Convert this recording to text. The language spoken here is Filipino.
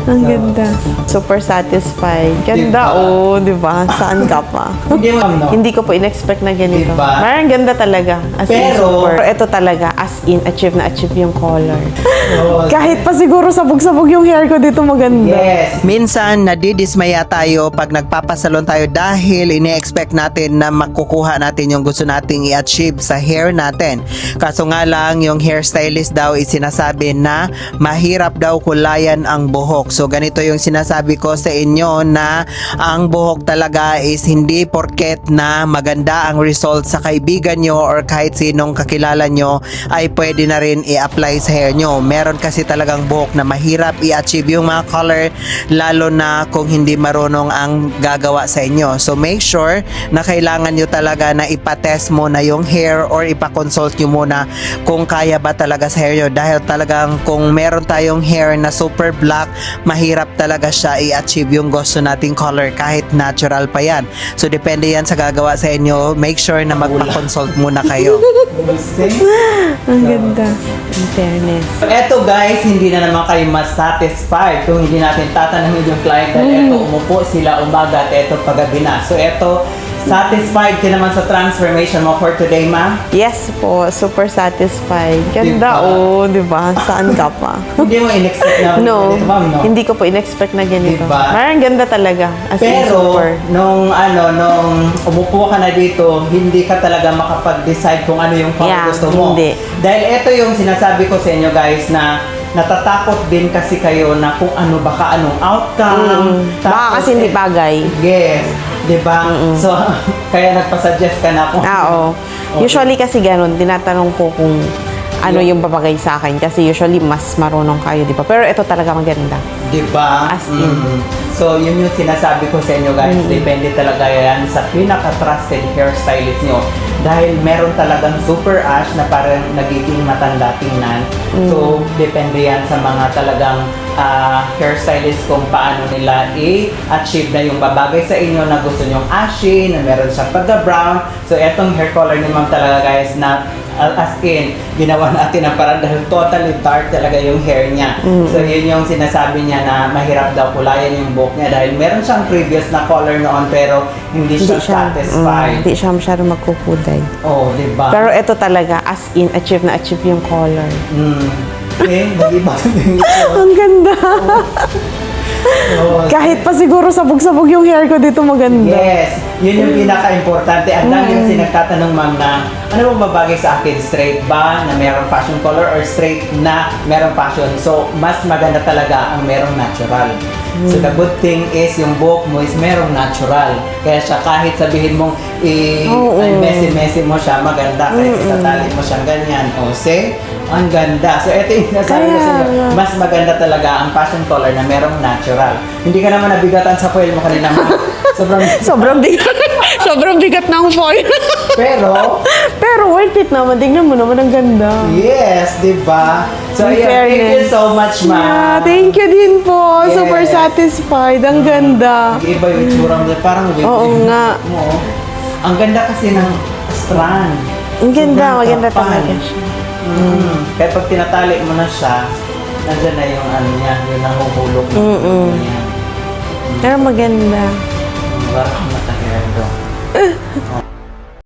Ang ganda. Super satisfied. Ganda, Diba? di ba? Saan ka pa? Hindi mo no? Hindi ko po in-expect na ganito. Diba? Parang ganda talaga. As in, Pero- super. Ito talaga, as in, achieve na achieve yung color. Oo. Kahit pa siguro sabog-sabog yung hair ko dito, maganda. Yes. Minsan, nadidismaya tayo pag nagpapasalon tayo dahil ini-expect natin na makukuha natin yung gusto nating i-achieve sa hair natin. Kaso nga lang, yung hairstylist daw is sinasabi na mahirap daw kulayan ang buhok. So, ganito yung sinasabi ko sa inyo na ang buhok talaga is hindi porket na maganda ang result sa kaibigan nyo or kahit sinong kakilala nyo ay pwede na rin i-apply sa hair nyo. Meron kasi talagang buhok na mahirap i-achieve yung mga color lalo na kung hindi marunong ang gagawa sa inyo. So make sure na kailangan nyo talaga na ipatest mo na yung hair or ipakonsult nyo muna kung kaya ba talaga sa hair nyo dahil talagang kung meron tayong hair na super black, mahirap talaga siya i-achieve yung gusto nating color kahit natural pa yan. So depende yan sa gagawa sa inyo. Make sure na magpa-consult muna kayo. Ang ganda. In fairness. Eto guys, hindi na naman kayo mas satisfied kung hindi natin tatanungin yung client dahil eto umupo sila umaga at eto pagabi na. So eto, satisfied ka naman sa transformation mo for today, ma'am? Yes po, super satisfied. Ganda, Diba? di ba? Saan ka pa? Hindi mo in-expect na No, ganito, ma'am, no? hindi ko po in-expect na ganito. Diba? Parang ganda talaga. As in, Pero, super. nung umupo ka na dito, hindi ka talaga makapag-decide kung ano yung Yeah, gusto mo. hindi. Dahil ito yung sinasabi ko sa inyo guys na natatakot din kasi kayo na kung ano baka anong outcome. Baka kasi hindi bagay. Yes. Diba? So, kaya nagpasuggest ka na kung Oo. Okay. Usually kasi ganun, tinatanong ko kung ano yung babagay sa akin. Kasi usually mas marunong kayo, di ba? Pero ito talaga maganda. Diba? As in. So, yun yung sinasabi ko sa inyo guys. Depende talaga yan sa pinaka-trusted hairstylist nyo. Dahil meron talagang super ash na parang nagiging matanda tingnan. So, depende yan sa mga talagang hairstylist kung paano nila i-achieve na yung babagay sa inyo na gusto nyong ashy, na meron siyang pagka-brown. So, etong hair color ni ma'am talaga guys na as in, ginawa natin na parang dahil totally dark talaga yung hair niya. So, yun yung sinasabi niya na mahirap daw kulayan yung buhok niya dahil meron siyang previous na color noon pero hindi siya satisfied. Hindi siya masyadong magkukuday. Oh, diba? Pero ito talaga, as in, achieve na achieve yung color. Nag-iba din ito. Ang ganda. Oh, Kahit pa siguro sabog-sabog yung hair ko dito, maganda. yes, yun yung pinaka-importante. Ang dami kasi nagtatanong ma'am na ano bang babagay sa akin? Straight ba na merong fashion color or straight na merong fashion? So, mas maganda talaga ang merong natural. So, the good thing is yung buhok mo is merong natural. Kaya siya kahit sabihin mong messy-messy mo siya, maganda. Kahit itatali mo siyang ganyan. O, see? Ang ganda. So, ito yung nasabi ko sa inyo. Mas maganda talaga ang fashion color na merong natural. Hindi ka naman nabigatan sa foil mo kanina. Sobrang bigat. Sobrang bigat ng foil. Pero worth it naman. Tingnan mo naman, ang ganda. Yes, di ba? So, In ayan, thank you fairness. so much, ma'am. Yeah, thank you din po. Yes. Super satisfied. Ang ganda. Iba yung itsura mo. Parang Oo nga. mo. Ang ganda kasi ng strand. Ang ganda. Sobrang Maganda kapal. talaga siya. Kaya pag tinatali mo na siya, nandyan na yung ano niya, yung nahuhulog na niya. Pero maganda. Parang matagal doon.